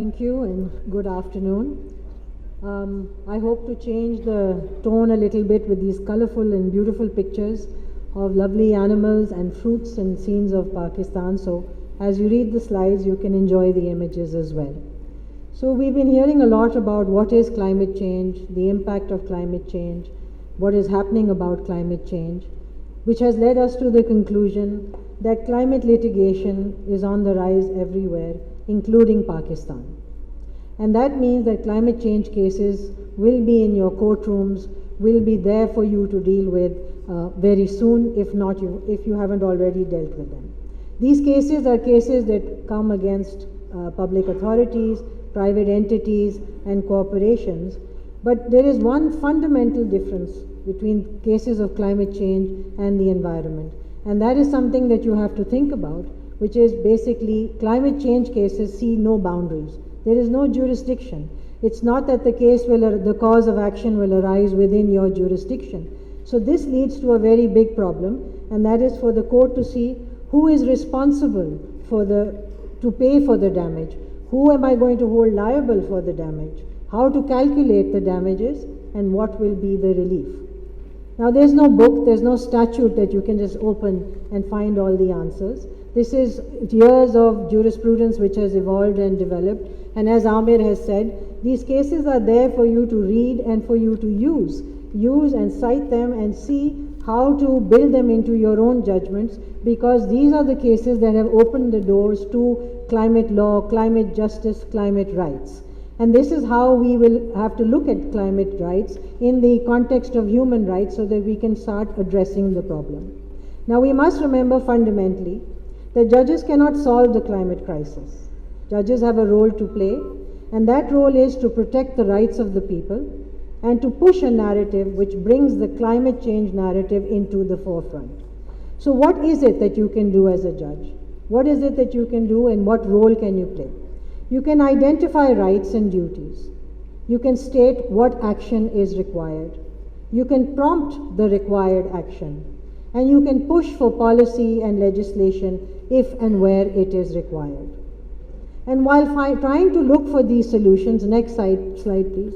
Thank you and good afternoon. I hope to change the tone a little bit with these colorful and beautiful pictures of lovely animals and fruits and scenes of Pakistan. So as you read the slides, you can enjoy the images as well. So we've been hearing a lot about what is climate change, the impact of climate change, what is happening about climate change, which has led us to the conclusion that climate litigation is on the rise everywhere, including Pakistan. And that means that climate change cases will be in your courtrooms, will be there for you to deal with very soon, if you haven't already dealt with them. These cases are cases that come against public authorities, private entities, and corporations. But there is one fundamental difference between cases of climate change and the environment. And that is something that you have to think about, which is basically climate change cases see no boundaries. There is no jurisdiction. It's not that the cause of action will arise within your jurisdiction. So this leads to a very big problem, and that is for the court to see who is responsible to pay for the damage. Who am I going to hold liable for the damage? How to calculate the damages, and what will be the relief. Now there's no book, there's no statute that you can just open and find all the answers. This is years of jurisprudence which has evolved and developed, and as Amir has said, these cases are there for you to read and for you to use and cite them and see how to build them into your own judgments, because these are the cases that have opened the doors to climate law, climate justice, climate rights. And this is how we will have to look at climate rights in the context of human rights so that we can start addressing the problem. Now we must remember fundamentally that judges cannot solve the climate crisis. Judges have a role to play, and that role is to protect the rights of the people and to push a narrative which brings the climate change narrative into the forefront. So what is it that you can do as a judge? What is it that you can do, and what role can you play? You can identify rights and duties. You can state what action is required. You can prompt the required action. And you can push for policy and legislation if and where it is required. And while trying to look for these solutions, next slide please.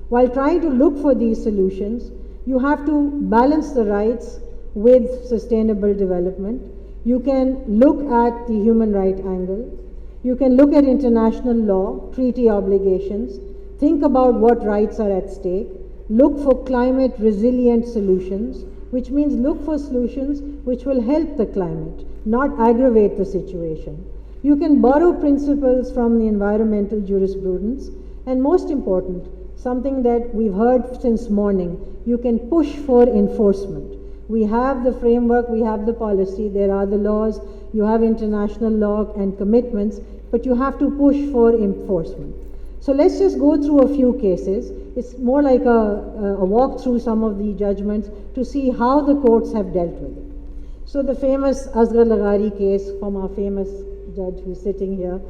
While trying to look for these solutions, you have to balance the rights with sustainable development. You can look at the human right angle. You can look at international law, treaty obligations, think about what rights are at stake, look for climate resilient solutions, which means look for solutions which will help the climate, not aggravate the situation. You can borrow principles from the environmental jurisprudence, and most important, something that we've heard since morning, you can push for enforcement. We have the framework, we have the policy, there are the laws, you have international law and commitments, but you have to push for enforcement. So let's just go through a few cases. It's more like a walk through some of the judgments to see how the courts have dealt with it. So the famous Asghar Laghari case from our famous judge who's sitting here.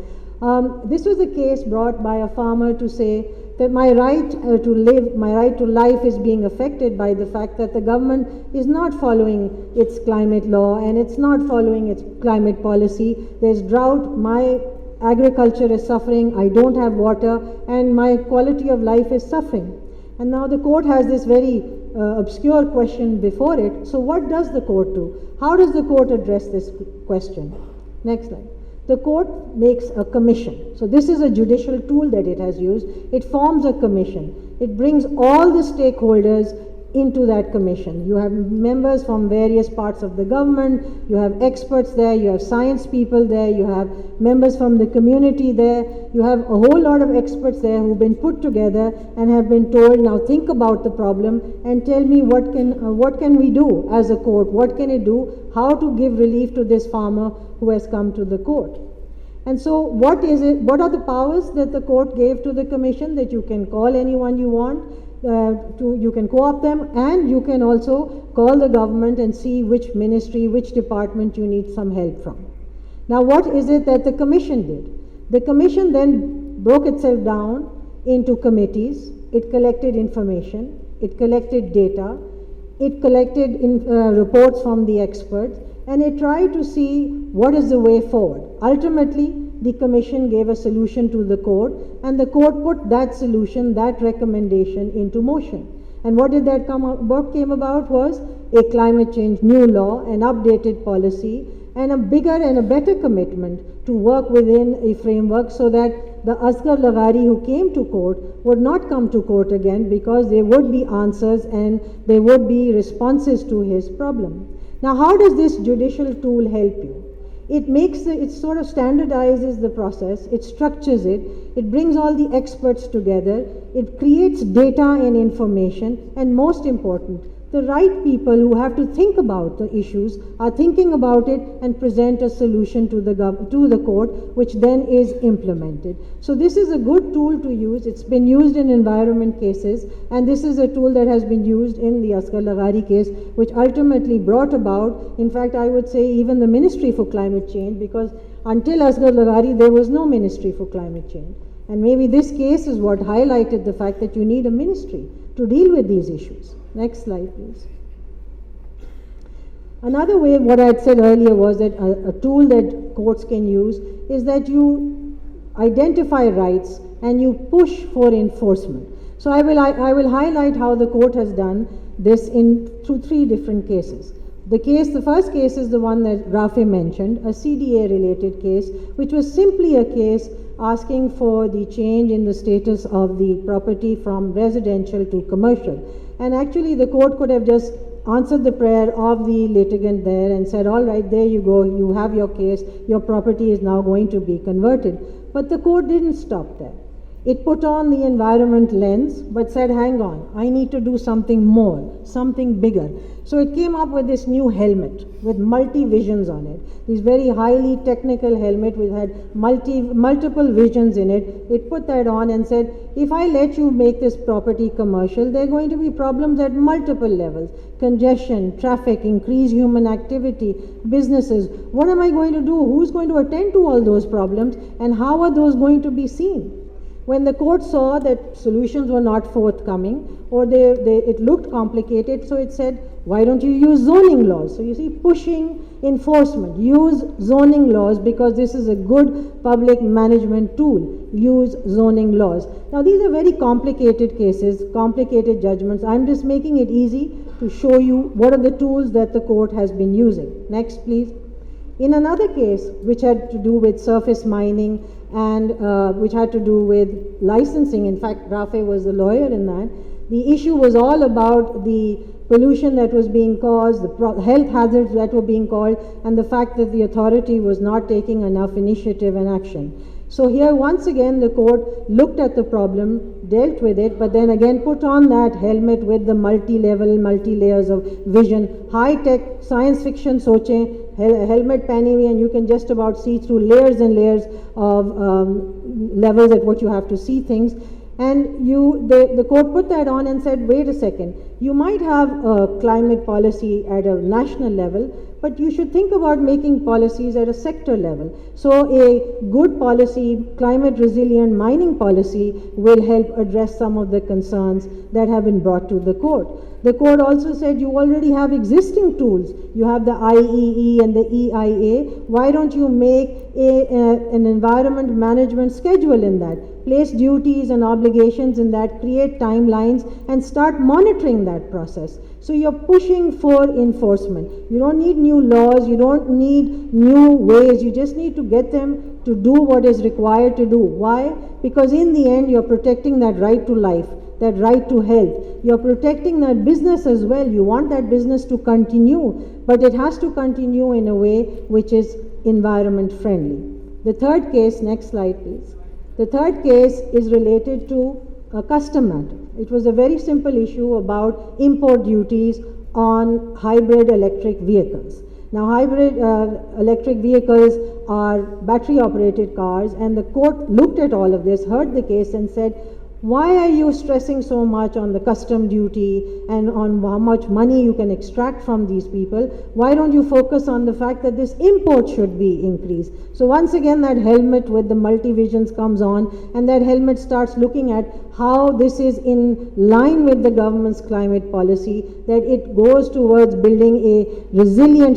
This was a case brought by a farmer to say that my right to life is being affected by the fact that the government is not following its climate law and it's not following its climate policy. There's drought, my agriculture is suffering, I don't have water, and my quality of life is suffering. And now the court has this very obscure question before it. So what does the court do? How does the court address this question? Next slide. The court makes a commission. So this is a judicial tool that it has used. It forms a commission. It brings all the stakeholders into that commission. You have members from various parts of the government, you have experts there, you have science people there, you have members from the community there, you have a whole lot of experts there who've been put together and have been told, now think about the problem and tell me what can we do as a court, what can it do, how to give relief to this farmer who has come to the court. And so what are the powers that the court gave to the commission? That you can call anyone you want, you can co-opt them, and you can also call the government and see which ministry, which department you need some help from. Now what is it that the commission did? The commission then broke itself down into committees. It collected information, it collected data, it collected reports from the experts, and it tried to see what is the way forward. Ultimately, the commission gave a solution to the court, and the court put that solution, that recommendation into motion. And what did that what came about was a climate change new law, an updated policy, and a bigger and a better commitment to work within a framework so that the Asghar Laghari who came to court would not come to court again, because there would be answers and there would be responses to his problem. Now, how does this judicial tool help you? It sort of standardizes the process, it structures it, it brings all the experts together, it creates data and information, and most important, the right people who have to think about the issues are thinking about it and present a solution to the court, which then is implemented. So this is a good tool to use. It's been used in environment cases, and this is a tool that has been used in the Asghar Laghari case, which ultimately brought about, in fact, I would say even the Ministry for Climate Change, because until Asghar Laghari, there was no Ministry for Climate Change. And maybe this case is what highlighted the fact that you need a ministry to deal with these issues. Next slide, please. Another way, what I had said earlier, was that a tool that courts can use is that you identify rights and you push for enforcement. So I will highlight how the court has done this through three different cases. The first case is the one that Rafe mentioned, a CDA related case, which was simply a case asking for the change in the status of the property from residential to commercial. And actually the court could have just answered the prayer of the litigant there and said, all right, there you go, you have your case, your property is now going to be converted. But the court didn't stop there. It put on the environment lens, but said, hang on, I need to do something more, something bigger. So it came up with this new helmet with multi-visions on it. This very highly technical helmet which had multiple visions in it. It put that on and said, if I let you make this property commercial, there are going to be problems at multiple levels. Congestion, traffic, increased human activity, businesses. What am I going to do? Who's going to attend to all those problems? And how are those going to be seen? When the court saw that solutions were not forthcoming, or it looked complicated, so it said, why don't you use zoning laws? So you see, pushing enforcement, use zoning laws, because this is a good public management tool. Use zoning laws. Now these are very complicated cases, complicated judgments. I'm just making it easy to show you what are the tools that the court has been using. Next, please. In another case, which had to do with surface mining and which had to do with licensing, in fact, Rafe was the lawyer in that, the issue was all about the pollution that was being caused, the health hazards that were being caused, and the fact that the authority was not taking enough initiative and action. So here, once again, the court looked at the problem, dealt with it, but then again put on that helmet with the multi-level, multi-layers of vision, high-tech science fiction soche, helmet panini, and you can just about see through layers and layers of levels at what you have to see things. And the court put that on and said, wait a second, you might have a climate policy at a national level, but you should think about making policies at a sector level. So a good policy, climate resilient mining policy, will help address some of the concerns that have been brought to the court. The court also said you already have existing tools. You have the IEE and the EIA. Why don't you make an environment management schedule in that? Place duties and obligations in that, create timelines, and start monitoring that process. So you're pushing for enforcement. You don't need new laws, you don't need new ways, you just need to get them to do what is required to do. Why? Because in the end, you're protecting that right to life, that right to health. You're protecting that business as well. You want that business to continue, but it has to continue in a way which is environment friendly. The third case, next slide please. The third case is related to a custom matter. It was a very simple issue about import duties on hybrid electric vehicles. Now, hybrid electric vehicles are battery operated cars, and the court looked at all of this, heard the case and said, why are you stressing so much on the custom duty and on how much money you can extract from these people? Why don't you focus on the fact that this import should be increased? So once again, that helmet with the multi-visions comes on, and that helmet starts looking at how this is in line with the government's climate policy, that it goes towards building a resilient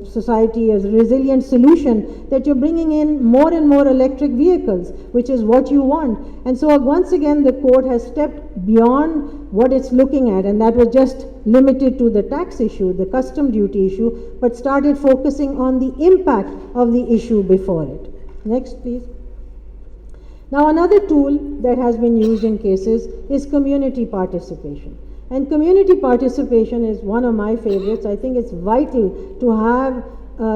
society, as a resilient solution, that you're bringing in more and more electric vehicles, which is what you want. And so once again, the court has stepped beyond what it's looking at, and that was just limited to the tax issue, the custom duty issue, but started focusing on the impact of the issue before it. Next, please. Now, another tool that has been used in cases is community participation. And community participation is one of my favorites. I think it's vital to have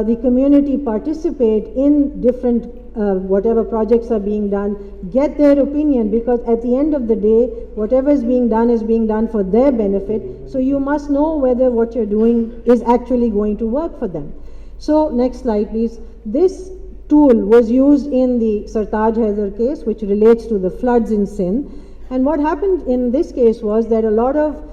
the community participate in different whatever projects are being done, get their opinion, because at the end of the day, whatever is being done for their benefit. So you must know whether what you're doing is actually going to work for them. So next slide, please. This tool was used in the Sartaj Haider case, which relates to the floods in Sindh. And what happened in this case was that a lot of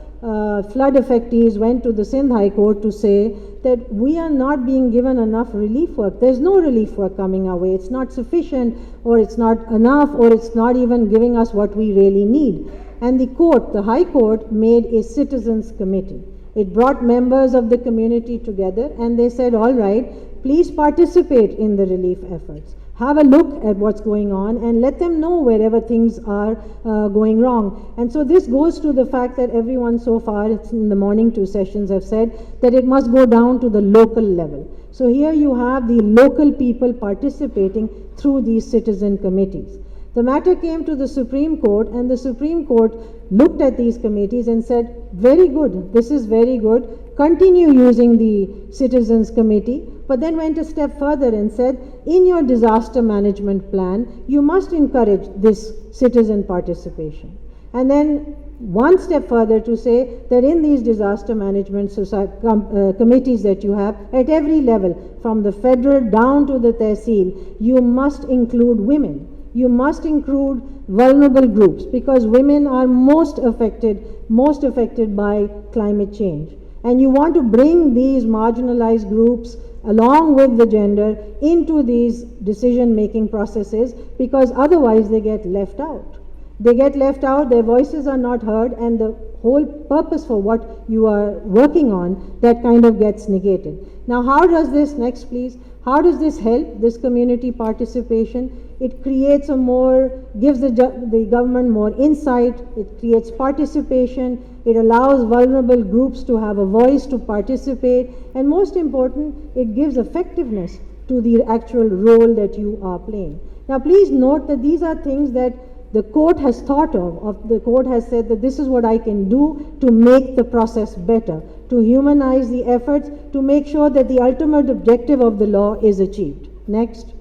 flood affectees went to the Sindh High Court to say that we are not being given enough relief work. There's no relief work coming our way. It's not sufficient, or it's not enough, or it's not even giving us what we really need. And the court, the High Court, made a citizens committee. It brought members of the community together, and they said, all right, please participate in the relief efforts. Have a look at what's going on and let them know wherever things are going wrong. And so this goes to the fact that everyone so far, it's in the morning 2 sessions, have said that it must go down to the local level. So here you have the local people participating through these citizen committees. The matter came to the Supreme Court, and the Supreme Court looked at these committees and said, very good, this is very good, continue using the Citizens Committee, but then went a step further and said, in your disaster management plan, you must encourage this citizen participation. And then one step further to say that in these disaster management committees that you have, at every level, from the federal down to the tehsil, you must include women. You must include vulnerable groups, because women are most affected by climate change. And you want to bring these marginalized groups along with the gender into these decision-making processes, because otherwise they get left out. They get left out, their voices are not heard, and the whole purpose for what you are working on, that kind of gets negated. Now, how does this, next please, how does this help, this community participation? It creates gives the government more insight, it creates participation, it allows vulnerable groups to have a voice to participate, and most important, it gives effectiveness to the actual role that you are playing. Now, please note that these are things that the court has thought of. The court has said that this is what I can do to make the process better, to humanize the efforts, to make sure that the ultimate objective of the law is achieved. Next.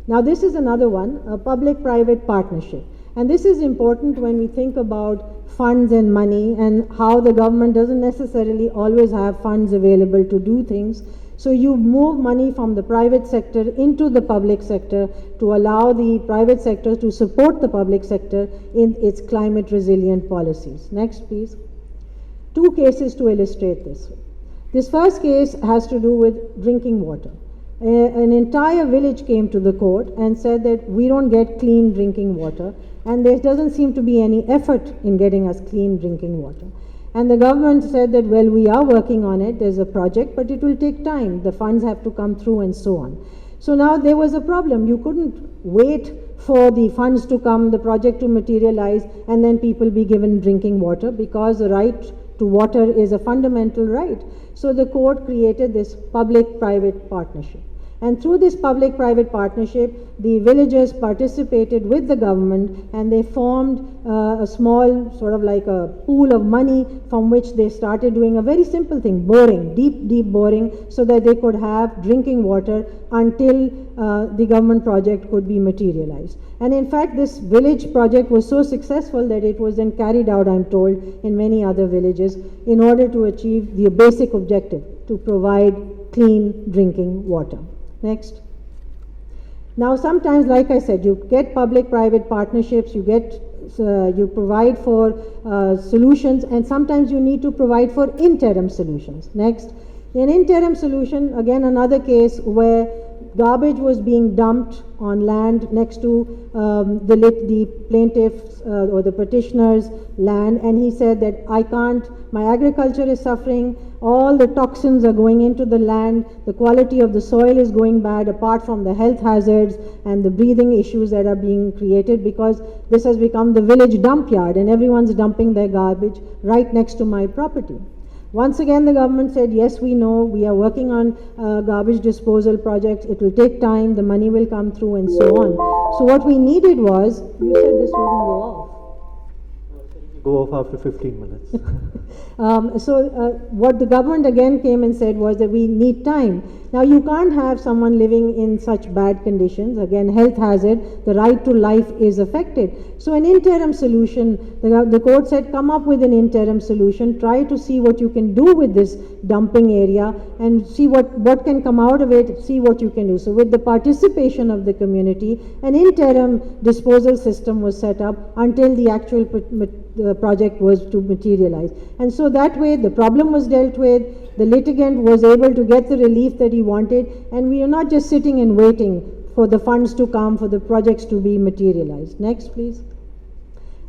Now, this is another one, a public-private partnership. And this is important when we think about funds and money, and how the government doesn't necessarily always have funds available to do things. So you move money from the private sector into the public sector to allow the private sector to support the public sector in its climate resilient policies. Next, please. 2 cases to illustrate this. This first case has to do with drinking water. An entire village came to the court and said that we don't get clean drinking water, and there doesn't seem to be any effort in getting us clean drinking water. And the government said that, well, we are working on it, there's a project, but it will take time, the funds have to come through and so on. So now there was a problem. You couldn't wait for the funds to come, the project to materialize, and then people be given drinking water, because the right to water is a fundamental right. So the court created this public-private partnership. And through this public-private partnership, the villagers participated with the government, and they formed a small, sort of like a pool of money, from which they started doing a very simple thing, boring, deep boring, so that they could have drinking water until the government project could be materialized. And in fact, this village project was so successful that it was then carried out, I'm told, in many other villages, in order to achieve the basic objective, to provide clean drinking water. Next. Now, sometimes, like I said, you get public-private partnerships, you provide for solutions, and sometimes you need to provide for interim solutions. Next. An interim solution, again, another case where garbage was being dumped on land next to the plaintiff's or the petitioner's land, and he said that I can't, my agriculture is suffering, all the toxins are going into the land, the quality of the soil is going bad, apart from the health hazards and the breathing issues that are being created, because this has become the village dump yard and everyone's dumping their garbage right next to my property. Once again, the government said, yes, we know, we are working on garbage disposal projects, it will take time, the money will come through, and so on. So what we needed was, you said this wouldn't go off. Go off after 15 minutes. What the government again came and said was that we need time. Now you can't have someone living in such bad conditions, again health hazard, the right to life is affected. So an interim solution, the court said come up with an interim solution, try to see what you can do with this dumping area and see what can come out of it, see what you can do. So with the participation of the community, an interim disposal system was set up until the actual project was to materialize. And so that way the problem was dealt with, the litigant was able to get the relief that he wanted, and we are not just sitting and waiting for the funds to come, for the projects to be materialized. Next, please.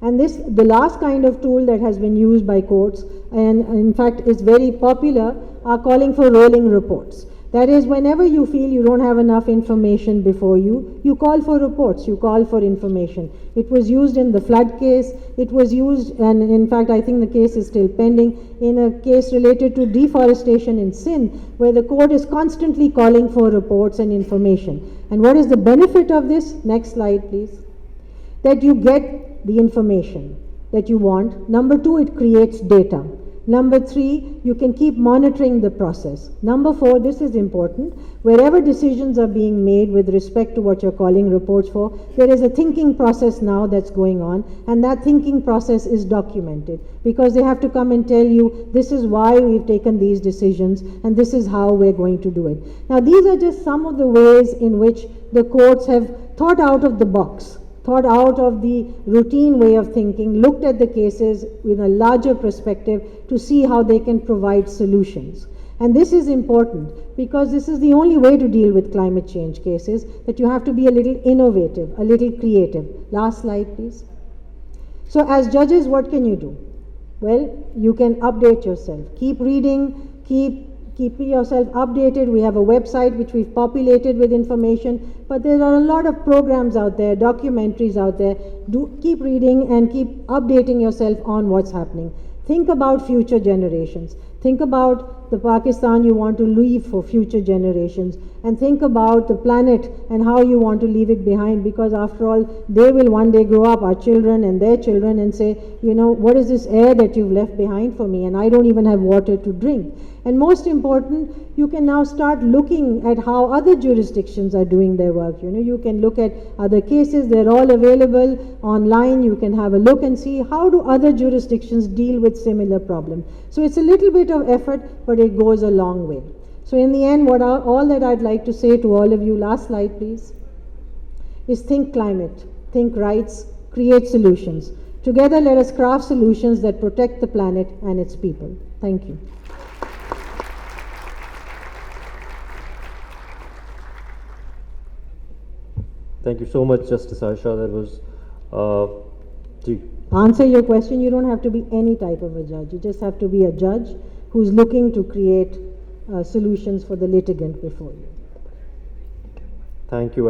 And this, the last kind of tool that has been used by courts, and in fact is very popular, are calling for rolling reports. That is, whenever you feel you don't have enough information before you, you call for reports, you call for information. It was used in the flood case, it was used, and in fact I think the case is still pending, in a case related to deforestation in Sindh, where the court is constantly calling for reports and information. And what is the benefit of this? Next slide, please. That you get the information that you want. Number two, it creates data. Number three, you can keep monitoring the process. Number four, this is important, wherever decisions are being made with respect to what you're calling reports for, there is a thinking process now that's going on, and that thinking process is documented, because they have to come and tell you, this is why we've taken these decisions, and this is how we're going to do it. Now, these are just some of the ways in which the courts have thought out of the box, thought out of the routine way of thinking, looked at the cases with a larger perspective to see how they can provide solutions. And this is important because this is the only way to deal with climate change cases, that you have to be a little innovative, a little creative. Last slide, please. So as judges, what can you do? Well, you can update yourself. Keep reading, keep yourself updated. We have a website which we've populated with information, but there are a lot of programs out there, documentaries out there. Keep reading and keep updating yourself on what's happening. Think about future generations. Think about the Pakistan you want to leave for future generations, and think about the planet and how you want to leave it behind, because after all, they will one day grow up, our children and their children, and say, you know, what is this air that you've left behind for me, and I don't even have water to drink. And most important, you can now start looking at how other jurisdictions are doing their work. You know, you can look at other cases, they're all available online. You can have a look and see how do other jurisdictions deal with similar problems. So it's a little bit of effort, but it goes a long way. So in the end, all that I'd like to say to all of you, last slide please, is think climate, think rights, create solutions. Together let us craft solutions that protect the planet and its people. Thank you. Thank you so much, Justice Ayesha. That was, answer your question, you don't have to be any type of a judge. You just have to be a judge who's looking to create solutions for the litigant before you. Thank you.